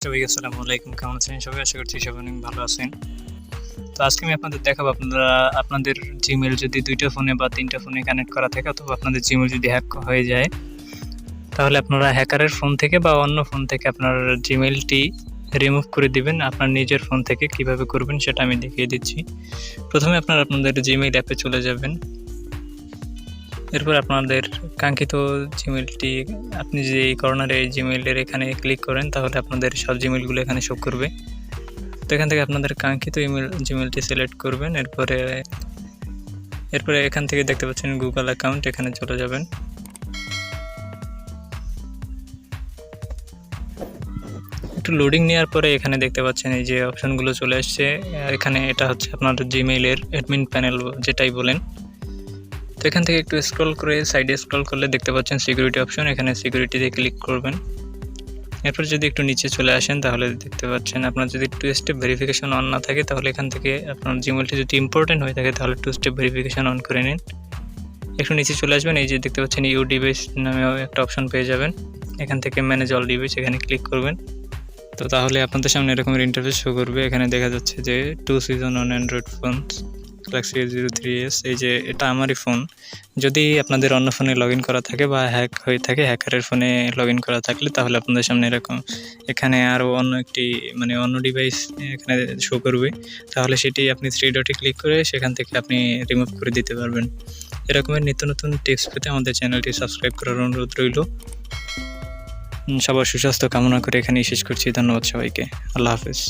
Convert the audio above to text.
সবাইকে আসসালামু আলাইকুম। কেমন আছেন সবাই? আশা করছি সবাই অনেক ভালো আছেন। তো আজকে আমি আপনাদের দেখাবো আপনাদের জিমেইল যদি ২ টা ফোনে বা ৩ টা ফোনে কানেক্ট করা থাকে অথবা আপনাদের জিমেইল যদি হ্যাক হয়ে যায়, তাহলে আপনারা হ্যাকারের ফোন থেকে বা অন্য ফোন থেকে আপনার জিমেইলটি রিমুভ করে দিবেন। আপনার নিজের ফোন থেকে কিভাবে করবেন সেটা আমি দেখিয়ে দিচ্ছি। প্রথমে আপনাদের জিমেইল অ্যাপে চলে যাবেন। এরপর আপনাদের কাঙ্ক্ষিত জিমেইলটি আপনি যে এই কর্নারে এই জিমেইলের এখানে ক্লিক করেন তাহলে আপনাদের সব জিমেইলগুলো এখানে শো করবে। তো এখান থেকে আপনাদের কাঙ্ক্ষিত জিমেইলটি সিলেক্ট করবেন। এরপরে এখান থেকে দেখতে পাচ্ছেন গুগল অ্যাকাউন্ট, এখানে চলে যাবেন। একটু লোডিং নেওয়ার পরে এখানে দেখতে পাচ্ছেন এই যে অপশনগুলো চলে আসছে। এখানে এটা হচ্ছে আপনার জিমেইলের অ্যাডমিন প্যানেল যেটাই বলেন। তো এখান থেকে একটু স্ক্রল করে সাইডে স্ক্রল করলে দেখতে পাচ্ছেন সিকিউরিটি অপশন, এখানে সিকিউরিটিতে ক্লিক করবেন। এরপর যদি একটু নিচে চলে আসেন তাহলে দেখতে পাচ্ছেন আপনার যদি 2 স্টেপ ভেরিফিকেশন অন না থাকে তাহলে এখান থেকে আপনার জিমেইলটি যদি ইম্পর্টেন্ট হয়ে থাকে তাহলে 2 স্টেপ ভেরিফিকেশন অন করে নিন। একটু নিচে চলে আসবেন, এই যে দেখতে পাচ্ছেন ইউ ডিভাইস নামেও একটা অপশন পেয়ে যাবেন। এখান থেকে ম্যানেজ অল ডিভাইস এখানে ক্লিক করবেন। তো তাহলে আপনাদের সামনে এরকমের ইন্টারফেস শো করবে। এখানে দেখা যাচ্ছে যে 2 season on Android phones Galaxy A03s, এই যে এটা আমারই ফোন। যদি আপনাদের অন্য ফোনে লগ ইন করা থাকে বা হ্যাক হয়ে থাকে, হ্যাকারের ফোনে লগ ইন করা থাকলে তাহলে আপনাদের সামনে এরকম এখানে আরও অন্য একটি অন্য ডিভাইস এখানে শো করবে। তাহলে সেটি আপনি 3 ডটে ক্লিক করে সেখান থেকে আপনি রিমুভ করে দিতে পারবেন। এরকমের নিত্য নতুন টিপস পেতে আমাদের চ্যানেলটি সাবস্ক্রাইব করার অনুরোধ রইল। সবার সুস্বাস্থ্য কামনা করে এখানেই শেষ করছি। ধন্যবাদ সবাইকে। আল্লাহ হাফেজ।